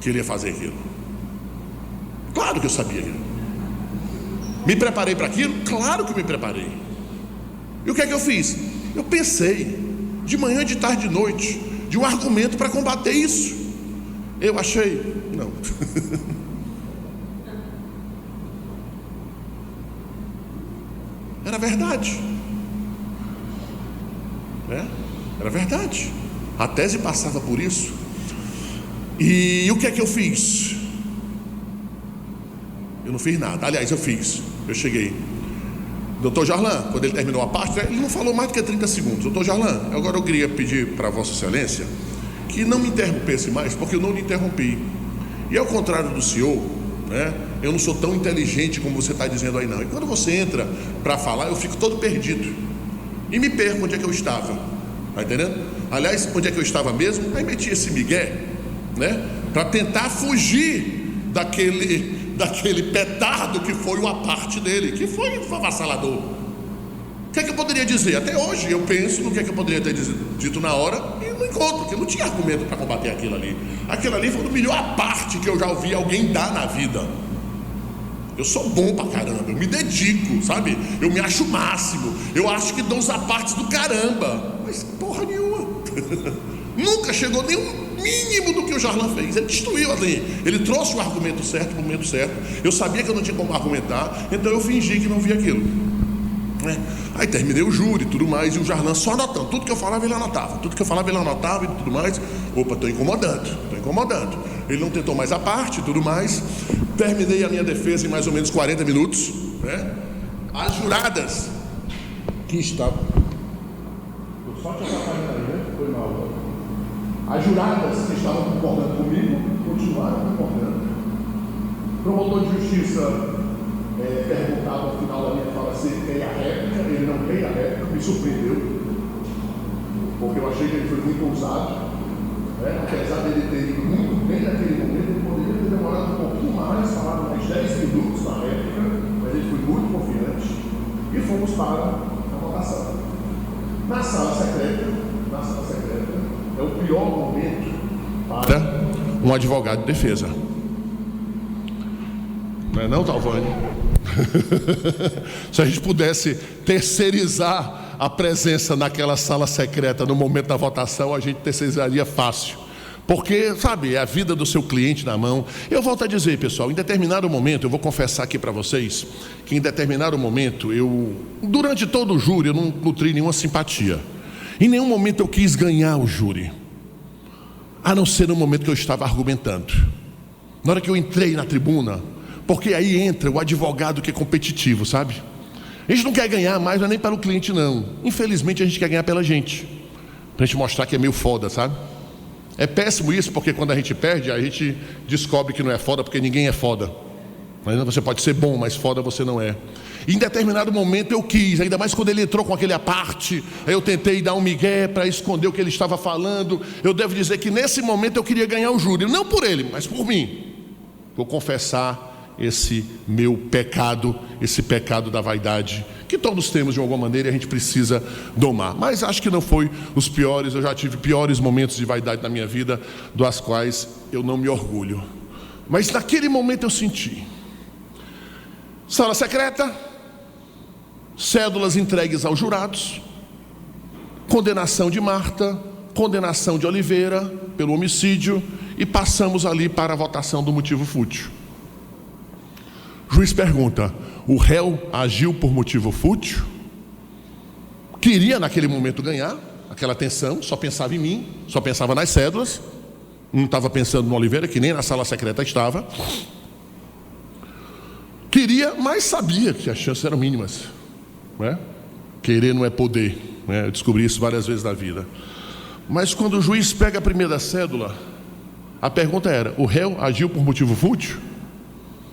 que ele ia fazer aquilo. Claro que eu sabia. Me preparei para aquilo? Claro que me preparei. E o que é que eu fiz? Eu pensei, de manhã, de tarde, de noite, de um argumento para combater isso. Eu achei, não. Era verdade. Era verdade. A tese passava por isso. E o que é que eu fiz? Eu não fiz nada. Aliás, eu fiz. Eu cheguei: doutor Jarlan, quando ele terminou a parte, ele não falou mais do que 30 segundos. Doutor Jarlan, agora eu queria pedir para Vossa Excelência que não me interrompesse mais, porque eu não lhe interrompi. E ao contrário do senhor, né, eu não sou tão inteligente como você está dizendo aí, não. E quando você entra para falar, eu fico todo perdido e me perco onde é que eu estava. Está entendendo? Aliás, onde é que eu estava mesmo? Aí meti esse migué, né, para tentar fugir daquele petardo que foi uma parte dele, que foi avassalador. O que é que eu poderia dizer? Até hoje eu penso no que é que eu poderia ter dito na hora e não encontro, porque não tinha argumento para combater aquilo ali. Aquilo ali foi a melhor parte que eu já ouvi alguém dar na vida. Eu sou bom pra caramba, eu me dedico, sabe? Eu me acho o máximo, eu acho que dou os apartes do caramba, mas porra nenhuma. Nunca chegou nem um mínimo do que o Jarlan fez. Ele destruiu ali. Ele trouxe o argumento certo no momento certo. Eu sabia que eu não tinha como argumentar, então eu fingi que não vi aquilo. Aí terminei o júri e tudo mais, e o Jarlan só anotando. Tudo que eu falava ele anotava. E tudo mais. Opa, estou incomodando. Ele não tentou mais a parte e tudo mais. Terminei a minha defesa em mais ou menos 40 minutos, né? As juradas que estavam... Eu só te atrapalhando aí, né? Foi mal. As juradas que estavam concordando comigo continuaram concordando. O promotor de justiça perguntava ao final da minha fala se ele tem a réplica. Ele não tem a réplica, me surpreendeu, porque eu achei que ele foi muito ousado, né? Apesar dele ter ido muito bem naquele momento, ele poderia ter demorado um pouquinho mais, falado mais 10 minutos na réplica, mas ele foi muito confiante e fomos para a votação. Na sala secreta é o pior momento para um advogado de defesa. Não é não, Talvani? Se a gente pudesse terceirizar a presença naquela sala secreta no momento da votação, a gente terceirizaria fácil. Porque, sabe, é a vida do seu cliente na mão. Eu volto a dizer, pessoal, em determinado momento, eu vou confessar aqui para vocês, que em determinado momento, durante todo o júri, eu não nutri nenhuma simpatia. Em nenhum momento eu quis ganhar o júri, a não ser no momento que eu estava argumentando. Na hora que eu entrei na tribuna, porque aí entra o advogado que é competitivo, sabe? A gente não quer ganhar mais, não é nem pelo cliente não. Infelizmente a gente quer ganhar pela gente, pra gente mostrar que é meio foda, sabe? É péssimo isso, porque quando a gente perde, a gente descobre que não é foda, porque ninguém é foda. Você pode ser bom, mas foda você não é. E em determinado momento eu quis, ainda mais quando ele entrou com aquele aparte, aí eu tentei dar um migué para esconder o que ele estava falando. Eu devo dizer que nesse momento eu queria ganhar o júri, não por ele, mas por mim. Vou confessar esse meu pecado, esse pecado da vaidade, que todos temos de alguma maneira e a gente precisa domar. Mas acho que não foi os piores, eu já tive piores momentos de vaidade na minha vida, dos quais eu não me orgulho. Mas naquele momento eu senti. Sala secreta, cédulas entregues aos jurados, condenação de Marta, condenação de Oliveira pelo homicídio, e passamos ali para a votação do motivo fútil. O juiz pergunta: o réu agiu por motivo fútil? Queria naquele momento ganhar, aquela tensão, só pensava em mim, só pensava nas cédulas, não estava pensando no Oliveira, que nem na sala secreta estava. Queria, mas sabia que as chances eram mínimas, né? Querer não é poder, né? Eu descobri isso várias vezes na vida. Mas quando o juiz pega a primeira cédula, a pergunta era: o réu agiu por motivo fútil?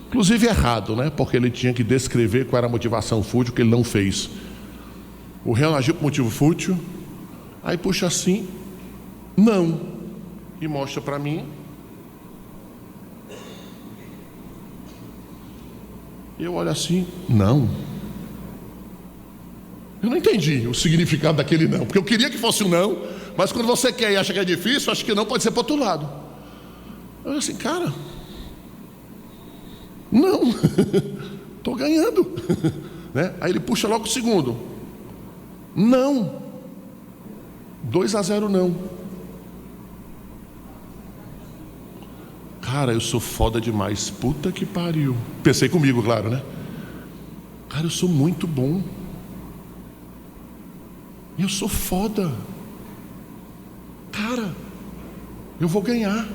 Inclusive errado, né? Porque ele tinha que descrever qual era a motivação fútil que ele não fez. O réu agiu por motivo fútil? Aí puxa assim: não. E mostra para mim. Eu olho assim: não. Eu não entendi o significado daquele não, porque eu queria que fosse um não, mas quando você quer e acha que é difícil, acho que não pode ser para outro lado. Eu olho assim: cara, não, estou ganhando, né? Aí ele puxa logo o segundo: não, 2-0 não. Cara, eu sou foda demais, puta que pariu. Pensei comigo, claro, né? Cara, eu sou muito bom, eu sou foda. Cara, eu vou ganhar.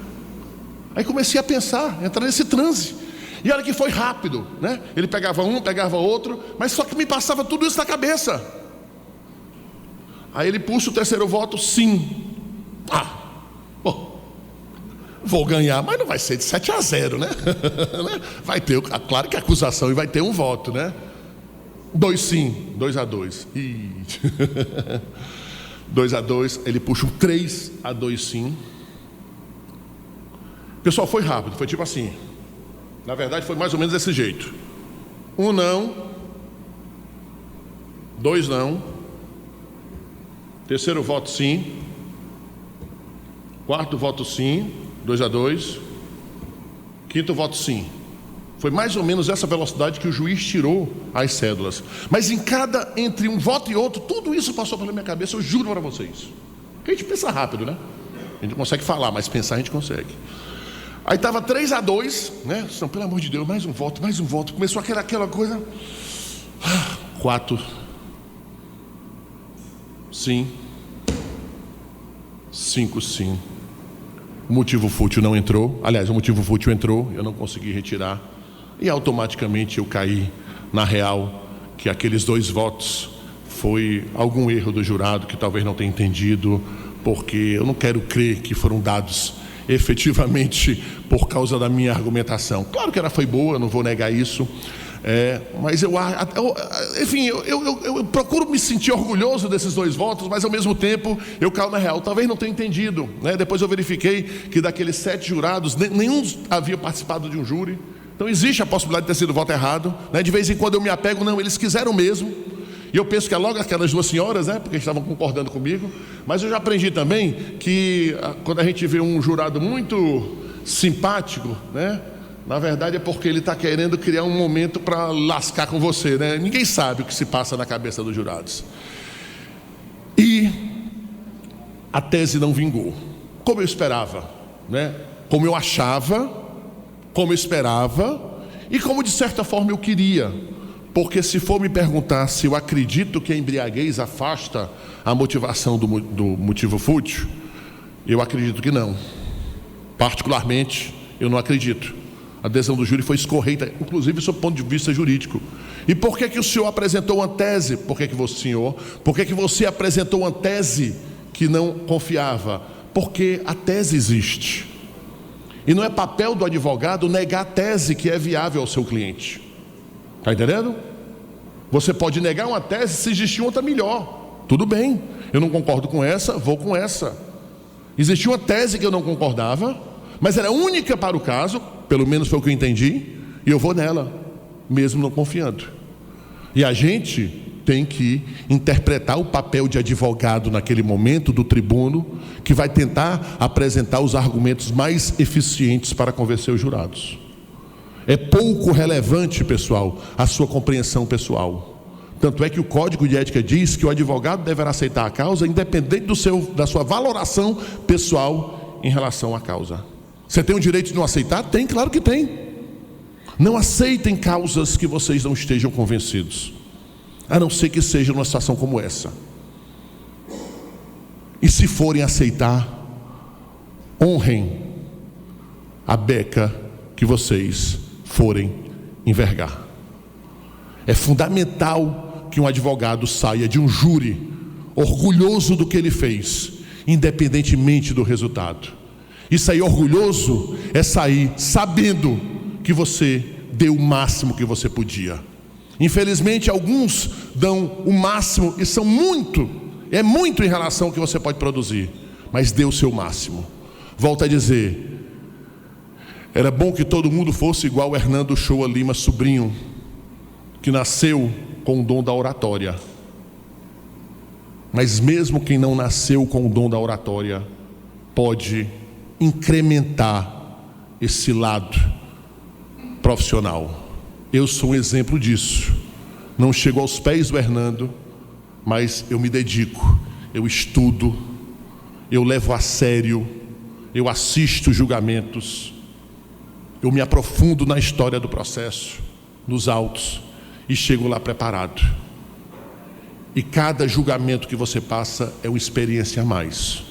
Aí comecei a pensar, entrar nesse transe. E olha que foi rápido, né? Ele pegava um, pegava outro, mas só que me passava tudo isso na cabeça. Aí ele puxa o terceiro voto: sim. Pô, vou ganhar, mas não vai ser de 7-0, né? Vai ter, claro que a acusação, e vai ter um voto, né? 2 sim, 2-2. 2-2, ele puxa um 3-2 sim. Pessoal, foi rápido, foi tipo assim. Na verdade foi mais ou menos desse jeito: 1 não, 2 não, terceiro voto sim, quarto voto sim, 2-2, quinto voto sim. Foi mais ou menos essa velocidade que o juiz tirou as cédulas. Mas entre um voto e outro, tudo isso passou pela minha cabeça, eu juro para vocês. Porque a gente pensa rápido, né? A gente não consegue falar, mas pensar a gente consegue. Aí estava 3-2, né? Não, pelo amor de Deus, mais um voto, mais um voto. Começou aquela coisa. 4 sim, 5 sim. O motivo fútil não entrou. Aliás, o motivo fútil entrou, eu não consegui retirar. E automaticamente eu caí na real que aqueles 2 votos foi algum erro do jurado que talvez não tenha entendido, porque eu não quero crer que foram dados efetivamente por causa da minha argumentação. Claro que ela foi boa, não vou negar isso, mas enfim, eu procuro me sentir orgulhoso desses 2 votos, mas ao mesmo tempo eu caio na real, talvez não tenha entendido, né? Depois eu verifiquei que daqueles 7 jurados, nenhum havia participado de um júri. Então existe a possibilidade de ter sido voto errado, né? De vez em quando eu me apego, não, eles quiseram mesmo. E eu penso que é logo aquelas 2 senhoras, né? Porque estavam concordando comigo. Mas eu já aprendi também que quando a gente vê um jurado muito simpático, né? Na verdade é porque ele está querendo criar um momento para lascar com você, né? Ninguém sabe o que se passa na cabeça dos jurados. E a tese não vingou, como eu esperava, né? Como eu achava, como eu esperava e como de certa forma eu queria. porque se for me perguntar se eu acredito que a embriaguez afasta a motivação do motivo fútil, eu acredito que não. Particularmente, eu não acredito. A decisão do júri foi escorreita, inclusive sob o ponto de vista jurídico. E por que o senhor apresentou uma tese? Por que você apresentou uma tese que não confiava? Porque a tese existe. E não é papel do advogado negar a tese que é viável ao seu cliente. Está entendendo? Você pode negar uma tese se existir outra melhor. Tudo bem, eu não concordo com essa, vou com essa. Existia uma tese que eu não concordava, mas era única para o caso, pelo menos foi o que eu entendi, e eu vou nela, mesmo não confiando. E a gente tem que interpretar o papel de advogado naquele momento do tribuno, que vai tentar apresentar os argumentos mais eficientes para convencer os jurados. É pouco relevante, pessoal, a sua compreensão pessoal. Tanto é que o Código de Ética diz que o advogado deverá aceitar a causa independente da sua valoração pessoal em relação à causa. Você tem o direito de não aceitar? Tem, claro que tem. Não aceitem causas que vocês não estejam convencidos, a não ser que seja numa situação como essa. E se forem aceitar, honrem a beca que vocês forem envergar. É fundamental que um advogado saia de um júri orgulhoso do que ele fez, independentemente do resultado. E sair orgulhoso é sair sabendo que você deu o máximo que você podia. Infelizmente, alguns dão o máximo e são muito em relação ao que você pode produzir, mas dê o seu máximo. Volto a dizer, era bom que todo mundo fosse igual o Hernando Shoa Lima Sobrinho, que nasceu com o dom da oratória. Mas mesmo quem não nasceu com o dom da oratória, pode incrementar esse lado profissional. Eu sou um exemplo disso. Não chego aos pés do Hernando, mas eu me dedico, eu estudo, eu levo a sério, eu assisto julgamentos, eu me aprofundo na história do processo, nos autos, e chego lá preparado. E cada julgamento que você passa é uma experiência a mais.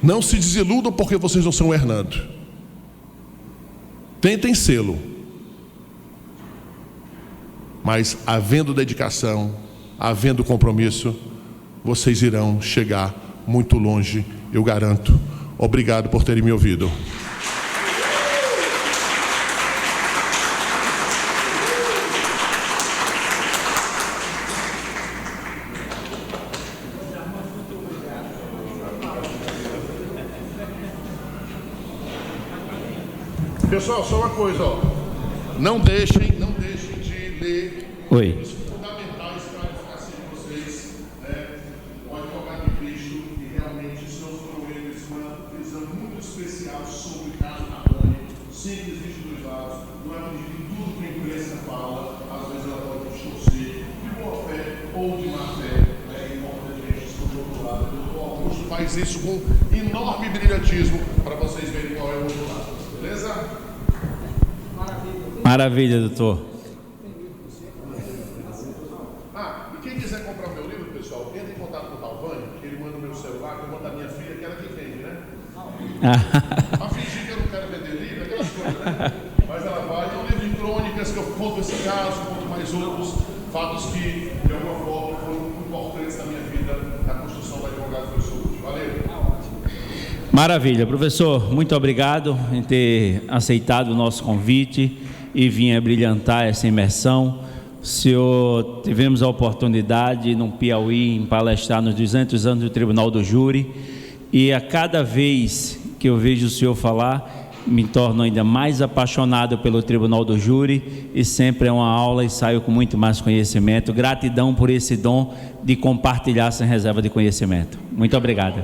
Não se desiludam porque vocês não são o Hernando. Tentem sê-lo. Mas havendo dedicação, havendo compromisso, vocês irão chegar muito longe, eu garanto. Obrigado por terem me ouvido. Pessoal, só uma coisa, ó. Não deixem de ler os fundamentais clarificações de vocês, né? O advogado de Cristo, e realmente o senhor Froeiro fez uma visão muito especial sobre o caso Marrone. Sempre existe dois lados, não acredito em tudo que a imprensa fala, às vezes ela pode distorcer, de boa fé ou de má fé, é importante que a gente escolha do outro lado. O doutor Augusto faz isso com enorme brilhantismo para vocês verem qual é o outro lado, beleza? Maravilha, doutor. E quem quiser comprar o meu livro, pessoal, entra em contato com o Talvani, que ele manda o meu celular, que eu mando a minha filha, que ela que vende, né? Pra fingir que eu não quero vender livro, aquelas coisas, né? Mas ela vai, é um livro de crônicas que eu conto esse caso, conto mais outros fatos que, de alguma forma, foram importantes na minha vida, na construção do advogado do saúde. Valeu! Maravilha, professor, muito obrigado em ter aceitado o nosso convite e vir a brilhantar essa imersão. O senhor, tivemos a oportunidade no Piauí em palestrar nos 200 anos do Tribunal do Júri, e a cada vez que eu vejo o senhor falar, me torno ainda mais apaixonado pelo Tribunal do Júri, e sempre é uma aula e saio com muito mais conhecimento. Gratidão por esse dom de compartilhar sem reserva de conhecimento. Muito obrigado.